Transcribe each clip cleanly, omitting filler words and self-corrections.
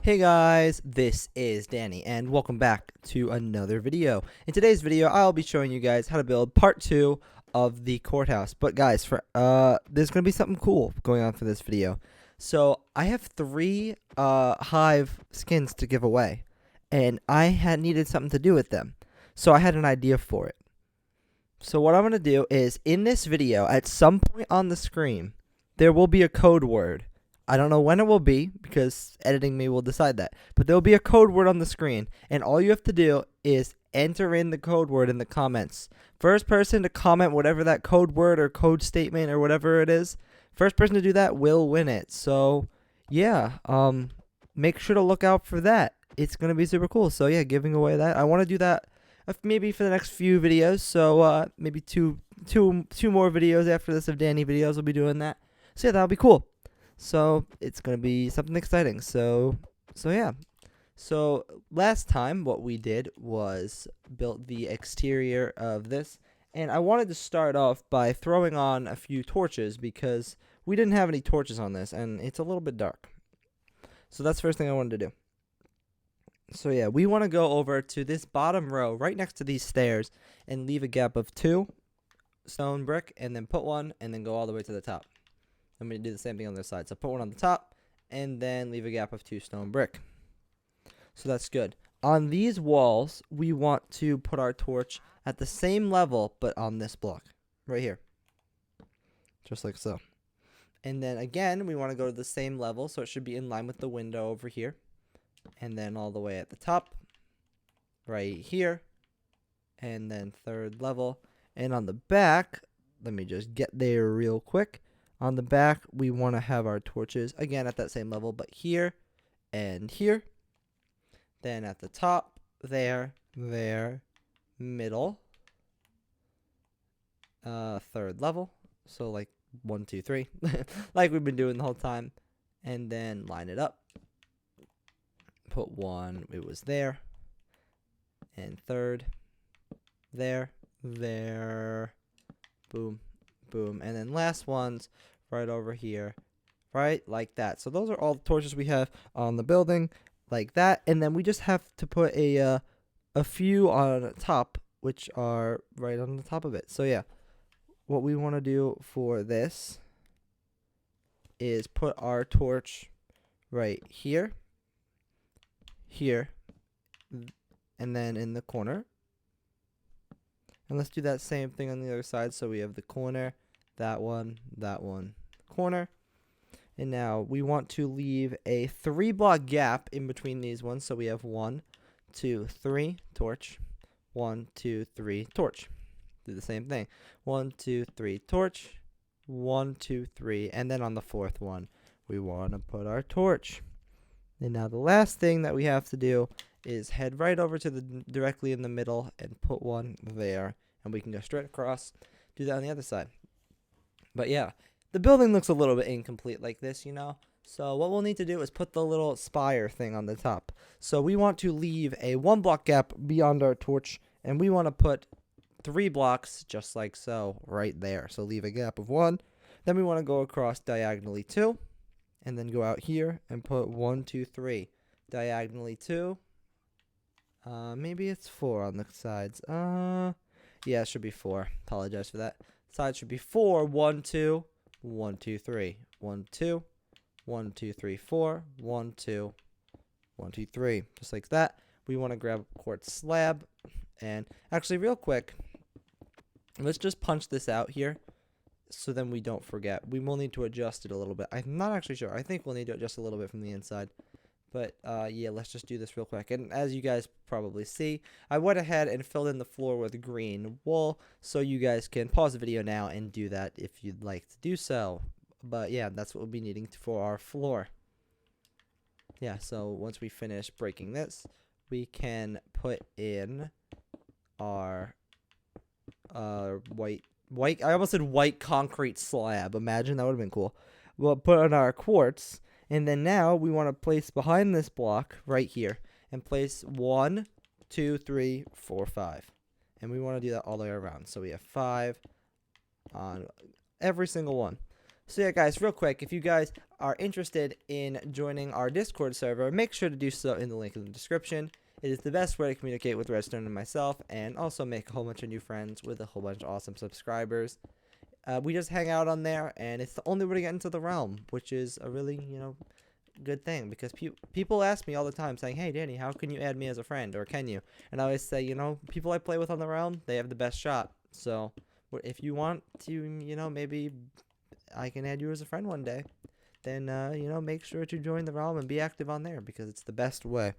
Hey guys, this is Danny and welcome back to another video. In today's video, I'll be showing you guys how to build part 2 of the courthouse. But guys, there's going to be something cool going on for this video. So, I have 3 hive skins to give away and I had needed something to do with them. So, I had an idea for it. So, what I'm going to do is in this video, at some point on the screen, there will be a code word. I don't know when it will be because editing me will decide that. But there will be a code word on the screen. And all you have to do is enter in the code word in the comments. First person to comment whatever that code word or code statement or whatever it is, first person to do that will win it. So, yeah, make sure to look out for that. It's going to be super cool. So, yeah, giving away that. I want to do that maybe for the next few videos. So, maybe two more videos after this of Danny videos will be doing that. So, yeah, that'll be cool. So it's going to be something exciting. So yeah. So last time what we did was built the exterior of this. And I wanted to start off by throwing on a few torches because we didn't have any torches on this and it's a little bit dark. So that's the first thing I wanted to do. So yeah, we want to go over to this bottom row right next to these stairs and leave a gap of 2 stone brick and then put one and then go all the way to the top. I'm going to do the same thing on this side. So put one on the top and then leave a gap of 2 stone brick. So that's good. On these walls, we want to put our torch at the same level, but on this block right here. Just like so. And then again, we want to go to the same level. So it should be in line with the window over here. And then all the way at the top, right here. And then 3rd level. And on the back, let me just get there real quick. On the back, we want to have our torches, again, at that same level, but here and here. Then at the top, there, middle, 3rd level. So, like, 1, 2, 3, like we've been doing the whole time. And then line it up. Put 1, it was there. And 3rd, there, boom. Boom, and then last one's right over here, right, like that. So those are all the torches we have on the building, like that, and then we just have to put a few on top, which are right on the top of it. So yeah, what we want to do for this is put our torch right here, and then in the corner. And let's do that same thing on the other side. So we have the corner, that one, corner. And now we want to leave a 3-block gap in between these ones. So we have 1, 2, 3, torch. 1, 2, 3, torch. Do the same thing. 1, 2, 3, torch. 1, 2, 3. And then on the 4th one, we want to put our torch. And now the last thing that we have to do is head right over to the directly in the middle and put one there, and we can go straight across, do that on the other side. But yeah, the building looks a little bit incomplete like this, you know. So what we'll need to do is put the little spire thing on the top. So we want to leave a 1-block gap beyond our torch, and we want to put 3 blocks just like so right there. So leave a gap of 1. Then we want to go across diagonally 2, and then go out here and put 1, 2, 3 diagonally 2. Maybe it's 4 on the sides. Yeah, it should be 4. Apologize for that. Sides should be 4. 1, 2, 1, 2, 3. 1, 2, 1, 2, 3, 4. 1, 2, 1, 2, 3. Just like that. We want to grab a quartz slab. And actually, real quick, let's just punch this out here so then we don't forget. We will need to adjust it a little bit. I'm not actually sure. I think we'll need to adjust a little bit from the inside. But, yeah, let's just do this real quick. And as you guys probably see, I went ahead and filled in the floor with green wool. So you guys can pause the video now and do that if you'd like to do so. But, yeah, that's what we'll be needing for our floor. Yeah, so once we finish breaking this, we can put in our white, I almost said white concrete slab. Imagine, that would have been cool. We'll put on our quartz. And then now we want to place behind this block right here and place 1, 2, 3, 4, 5. And we want to do that all the way around. So we have 5 on every single one. So yeah, guys, real quick, if you guys are interested in joining our Discord server, make sure to do so in the link in the description. It is the best way to communicate with Redstone and myself, and also make a whole bunch of new friends with a whole bunch of awesome subscribers. We just hang out on there, and it's the only way to get into the realm, which is a really, good thing, because people ask me all the time saying, hey Danny, how can you add me as a friend, or can you? And I always say, people I play with on the realm, they have the best shot. So if you want to, maybe I can add you as a friend one day, then make sure to join the realm and be active on there, because it's the best way.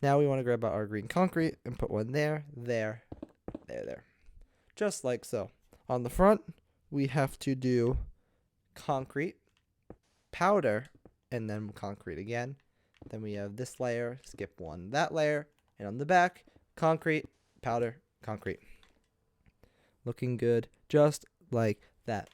Now we want to grab out our green concrete and put one there, there, just like so. On the front we have to do concrete, powder, and then concrete again. Then we have this layer, skip one, that layer, and on the back, concrete, powder, concrete. Looking good, just like that.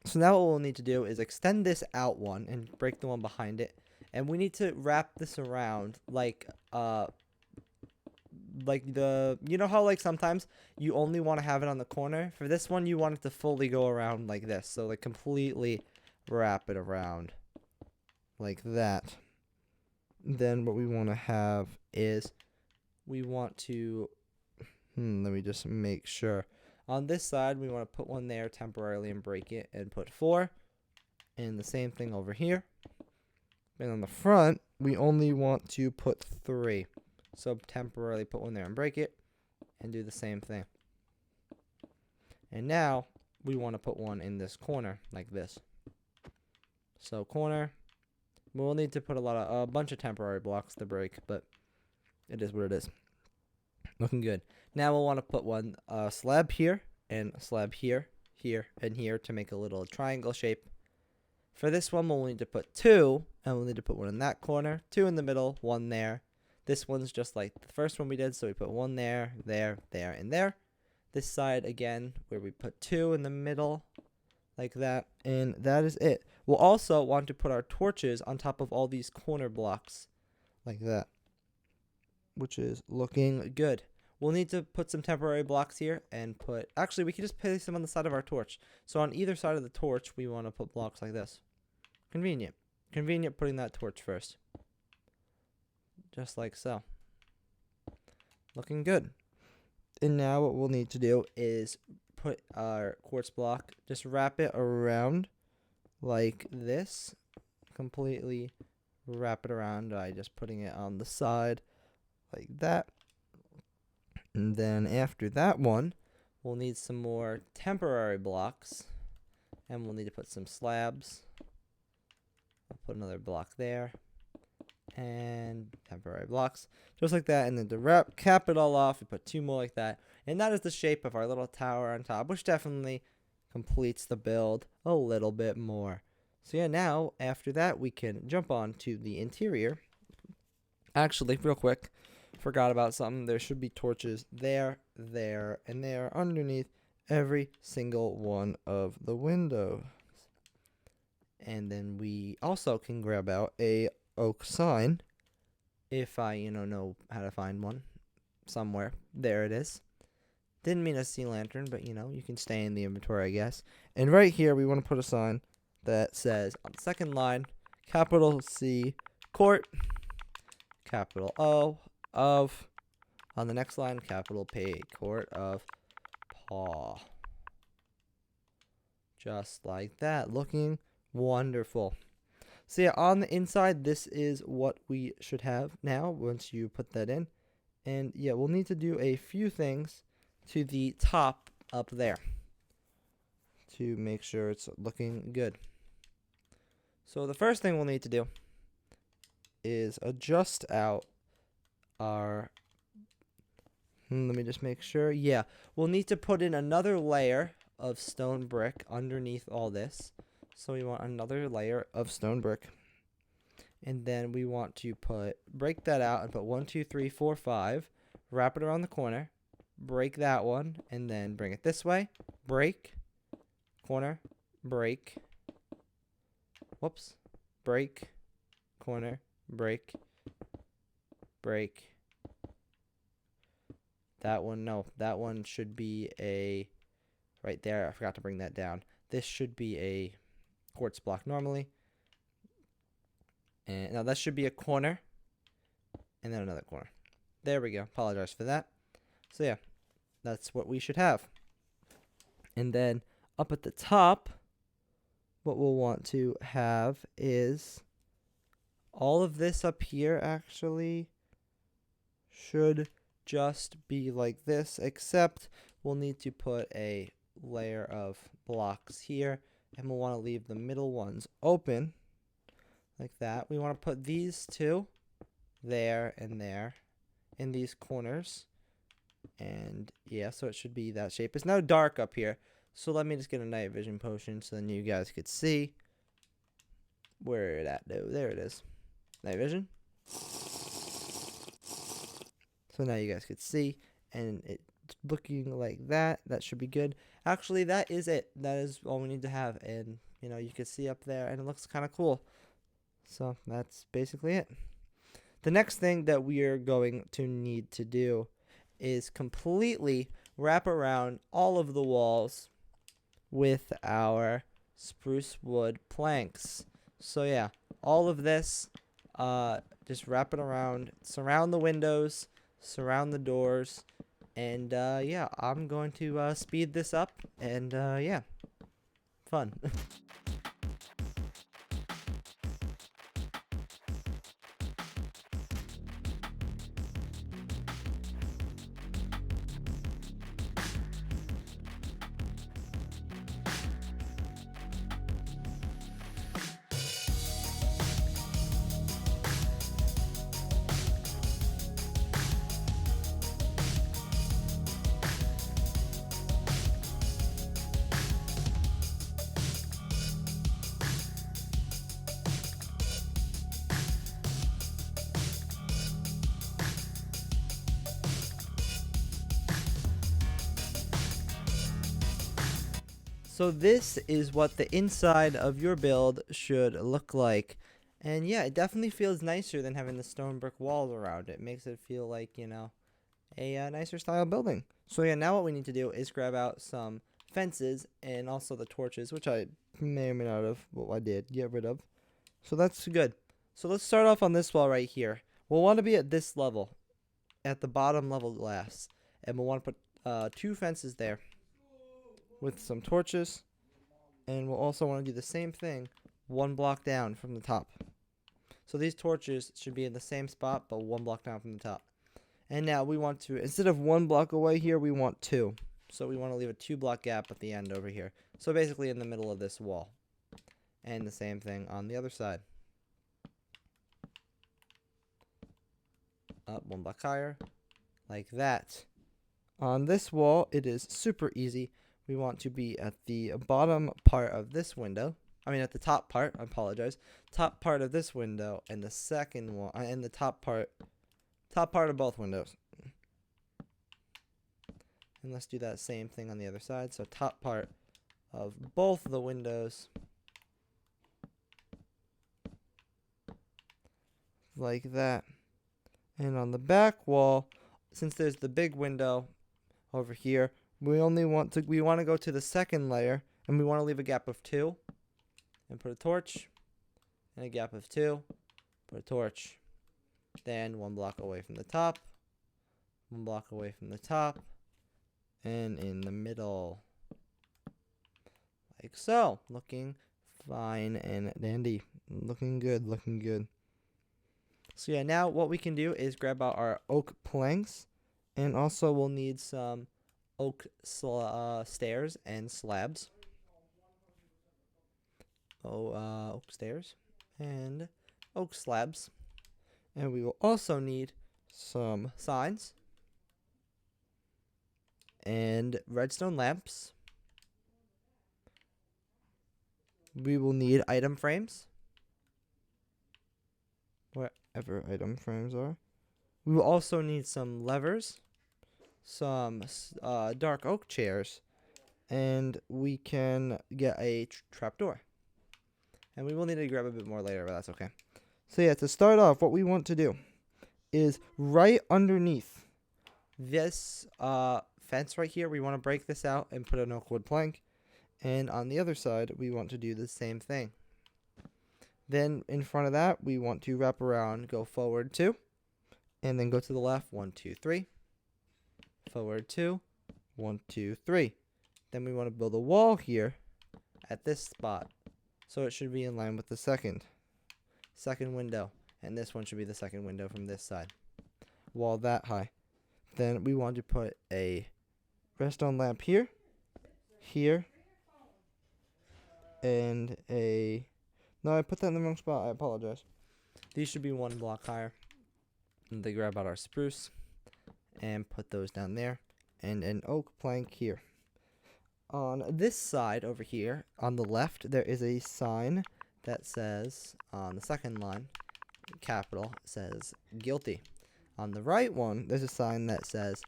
So now what we'll need to do is extend this out one and break the one behind it, and we need to wrap this around like how like sometimes you only want to have it on the corner. For this one you want it to fully go around like this, so like completely wrap it around like that. Then what we want to have is we want to let me just make sure. On this side we want to put one there temporarily and break it and put 4, and the same thing over here. And on the front we only want to put 3, so temporarily put one there and break it, and do the same thing. And now we want to put one in this corner like this. So corner, we'll need to put a bunch of temporary blocks to break, but it is what it is. Looking good. Now we'll want to put one slab here and a slab here, here, and here to make a little triangle shape. For this one we'll need to put 2, and we'll need to put one in that corner, 2 in the middle, 1 there. This one's just like the first one we did, so we put 1 there, there, there, and there. This side again, where we put 2 in the middle, like that, and that is it. We'll also want to put our torches on top of all these corner blocks, like that, which is looking good. We'll need to put some temporary blocks here and actually we can just place them on the side of our torch. So on either side of the torch we want to put blocks like this. Convenient putting that torch first, just like so. Looking good. And now what we'll need to do is put our quartz block, just wrap it around like this, completely wrap it around by just putting it on the side like that. And then after that one we'll need some more temporary blocks, and we'll need to put some slabs. I'll put another block there, and temporary blocks just like that. And then to cap it all off, we put 2 more like that, and that is the shape of our little tower on top, which definitely completes the build a little bit more. So yeah, now after that we can jump on to the interior. Actually, real quick, forgot about something. There should be torches there, there, and there underneath every single one of the windows. And then we also can grab out a oak sign, if I know how to find one somewhere. There it is. Didn't mean a sea lantern, but you can stay in the inventory, I guess. And right here we want to put a sign that says on the second line, capital C court, capital O of, on the next line, capital P, court of Paw. Just like that, looking wonderful. So yeah, on the inside this is what we should have now once you put that in. And yeah, we'll need to do a few things to the top up there to make sure it's looking good. So the first thing we'll need to do is adjust out our let me just make sure. Yeah, we'll need to put in another layer of stone brick underneath all this. So we want another layer of stone brick, and then we want to break that out and put 1 2 3 4 5, wrap it around the corner, break that one, and then bring it this way, break, corner, break, whoops, break, corner, break, break. That one, no, that one should be a, right there, I forgot to bring that down. This should be a quartz block normally. And now that should be a corner. And then another corner. There we go. Apologize for that. So yeah, that's what we should have. And then up at the top, what we'll want to have is all of this up here actually should just be like this, except we'll need to put a layer of blocks here, and we'll want to leave the middle ones open like that. We want to put these two there and there in these corners, and yeah, so it should be that shape. It's now dark up here, so let me just get a night vision potion so then you guys could see where it at. Oh, there it is. Night vision. So now you guys could see, and it's looking like that. That should be good. Actually, that is it. That is all we need to have, and you know, you can see up there, and it looks kind of cool. So that's basically it. The next thing that we are going to need to do is completely wrap around all of the walls with our spruce wood planks. So yeah, all of this, just wrap it around, surround the windows, surround the doors, and yeah, I'm going to speed this up, and yeah, fun. So this is what the inside of your build should look like. And yeah, it definitely feels nicer than having the stone brick walls around it. It makes it feel like, you know, a nicer style building. So yeah, now what we need to do is grab out some fences and also the torches, which I may or may not have, well, I did get rid of. So that's good. So let's start off on this wall right here. We'll want to be at this level, at the bottom level glass. And we'll want to put 2 fences there with some torches, and we'll also want to do the same thing 1 block down from the top. So these torches should be in the same spot, but 1 block down from the top. And now we want to, instead of 1 block away here, we want 2. So we want to leave a 2 block gap at the end over here. So basically in the middle of this wall. And the same thing on the other side. Up 1 block higher, like that. On this wall, it is super easy. We want to be at the bottom part of this window. I mean, at the top part. I apologize. Top part of this window, and the second one, and the top part of both windows. And let's do that same thing on the other side. So top part of both the windows, like that. And on the back wall, since there's the big window over here, we want to go to the second layer, and we want to leave a gap of 2, and put a torch, and a gap of 2, put a torch, then 1 block away from the top, 1 block away from the top, and in the middle, like so. Looking fine and dandy, looking good, looking good. So yeah, now what we can do is grab out our oak planks, and also we'll need some oak stairs and slabs. Oak stairs and oak slabs. And we will also need some signs and redstone lamps. We will need item frames, wherever item frames are. We will also need some levers, some dark oak chairs, and we can get a trapdoor. And we will need to grab a bit more later, but that's okay. So yeah, to start off, what we want to do is right underneath this fence right here, we want to break this out and put an oak wood plank. And on the other side, we want to do the same thing. Then in front of that, we want to wrap around, go forward 2, and then go to the left, 1, 2, 3, forward 2, 1, 2, 3. Then we want to build a wall here at this spot, so it should be in line with the second window, and this one should be the second window from this side. Wall that high. Then we want to put a redstone lamp here, and a... No, I put that in the wrong spot. I apologize. These should be 1 block higher. And they grab out our spruce and put those down there, and an oak plank here. On this side over here, on the left, there is a sign that says, on the second line, capital, says guilty. On the right one, there's a sign that says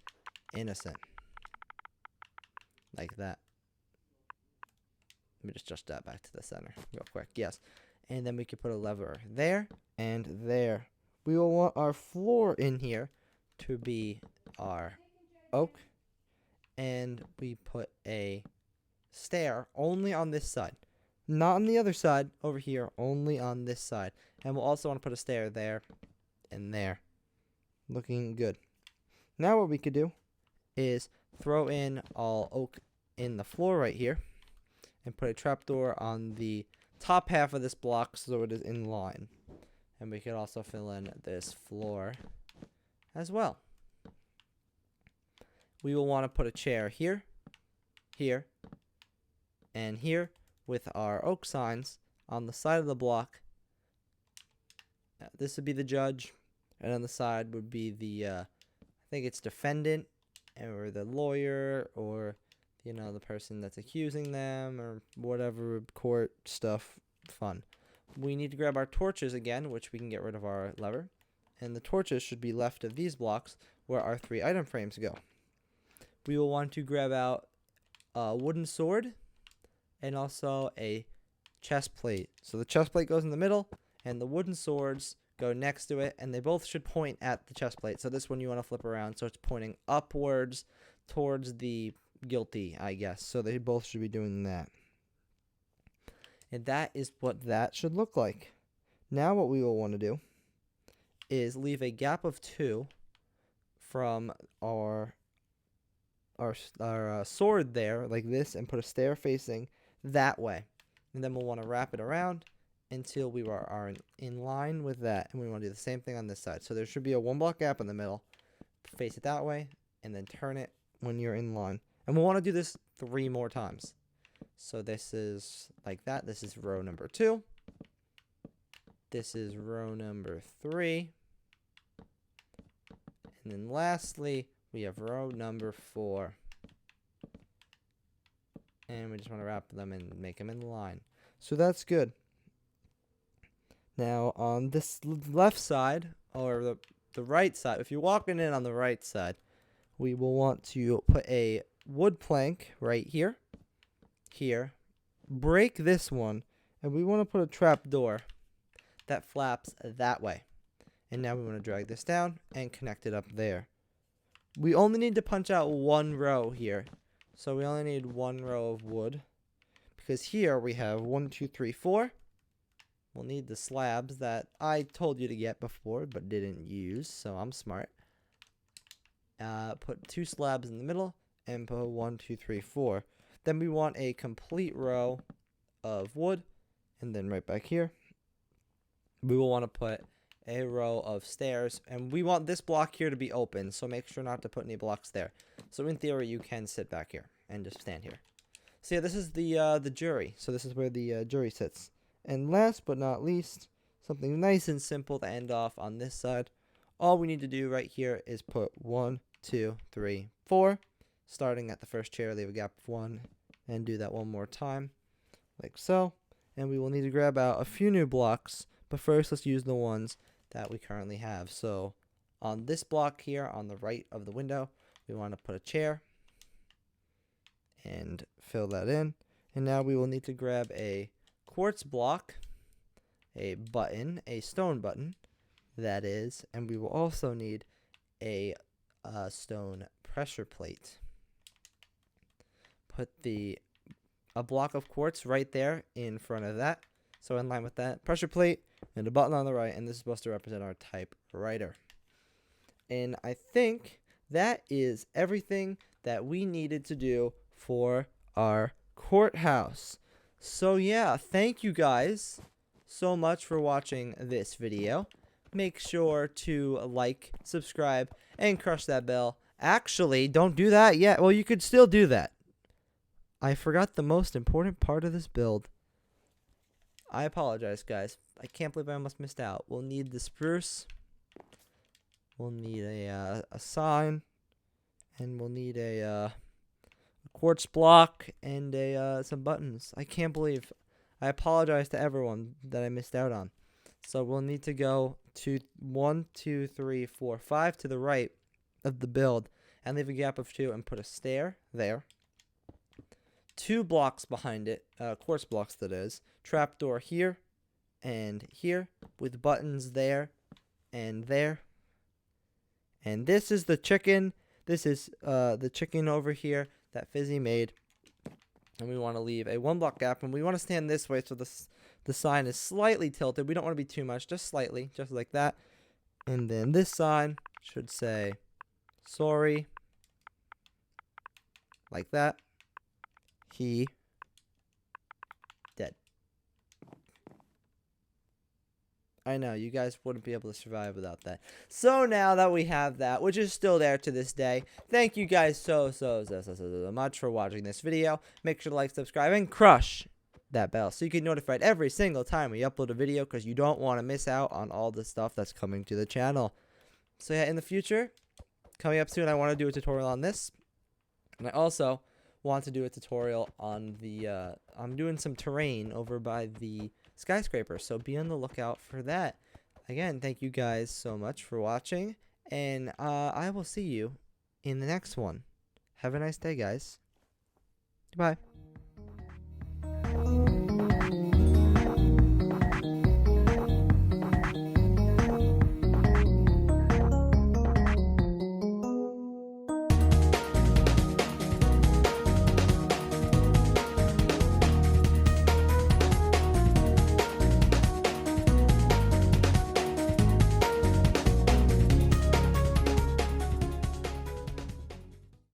innocent. Like that. Let me just adjust that back to the center real quick. Yes. And then we can put a lever there and there. We will want our floor in here to be our oak. And we put a stair only on this side. Not on the other side over here, only on this side. And we'll also want to put a stair there and there. Looking good. Now what we could do is throw in all oak in the floor right here and put a trapdoor on the top half of this block so it is in line. And we could also fill in this floor as well. We will want to put a chair here, here, and here with our oak signs on the side of the block. This would be the judge, and on the side would be the, I think it's defendant, or the lawyer, or, you know, the person that's accusing them, or whatever court stuff fun. We need to grab our torches again, which we can get rid of our lever, and the torches should be left of these blocks where our 3 item frames go. We will want to grab out a wooden sword and also a chest plate. So the chest plate goes in the middle and the wooden swords go next to it, and they both should point at the chest plate. So this one you want to flip around so it's pointing upwards towards the guilty, I guess. So they both should be doing that. And that is what that should look like. Now what we will want to do is leave a gap of 2 from our sword there, like this, and put a stair facing that way. And then we'll want to wrap it around until we are in line with that. And we want to do the same thing on this side. So there should be a 1 block gap in the middle. Face it that way, and then turn it when you're in line. And we'll want to do this 3 more times. So this is like that. This is row number 2. This is row number 3. And then lastly, we have row number 4. And we just want to wrap them and make them in line. So that's good. Now on this left side, or the right side, if you're walking in on the right side, we will want to put a wood plank right here. Here. Break this one. And we want to put a trap door that flaps that way. And now we want to drag this down and connect it up there. We only need to punch out 1 row here. So we only need 1 row of wood. Because here we have 1, 2, 3, 4. We'll need the slabs that I told you to get before but didn't use. So I'm smart. Put 2 slabs in the middle and put 1, 2, 3, 4. Then we want a complete row of wood. And then right back here, we will want to put a row of stairs, and we want this block here to be open, so make sure not to put any blocks there. So in theory, you can sit back here and just stand here. So yeah, this is the jury. So this is where the jury sits. And last but not least, something nice and simple to end off on this side. All we need to do right here is put 1, 2, 3, 4. Starting at the first chair, leave a gap of 1, and do that 1 more time, like so. And we will need to grab out a few new blocks, but first let's use the ones that we currently have. So on this block here on the right of the window, we want to put a chair and fill that in. And now we will need to grab a quartz block, a button, a stone button, that is, and we will also need a stone pressure plate. Put a block of quartz right there in front of that. So in line with that, pressure plate and a button on the right, and this is supposed to represent our typewriter. And I think that is everything that we needed to do for our courthouse. So yeah, thank you guys so much for watching this video. Make sure to like, subscribe, and crush that bell. Actually, don't do that yet. Well, you could still do that. I forgot the most important part of this build. I apologize, guys. I can't believe I almost missed out. We'll need the spruce. We'll need a sign. And we'll need a quartz block and some buttons. I can't believe. I apologize to everyone that I missed out on. So we'll need to go to 1, 2, 3, 4, 5 to the right of the build and leave a gap of 2 and put a stair there. 2 blocks behind it, quartz blocks that is. Trapdoor here and here with buttons there and there. And this is the chicken. This is the chicken over here that Fizzy made. And we want to leave a 1 block gap, and we want to stand this way so the sign is slightly tilted. We don't want to be too much, just slightly, just like that. And then this sign should say sorry, like that. He dead. I know, you guys wouldn't be able to survive without that. So now that we have that, which is still there to this day, thank you guys so much for watching this video. Make sure to like, subscribe, and crush that bell so you get notified every single time we upload a video, because you don't want to miss out on all the stuff that's coming to the channel. So yeah, in the future, coming up soon, I want to do a tutorial on this. And I also want to do a tutorial on the, I'm doing some terrain over by the skyscraper, so be on the lookout for that. Again, thank you guys so much for watching, and I will see you in the next one. Have a nice day, guys. Goodbye.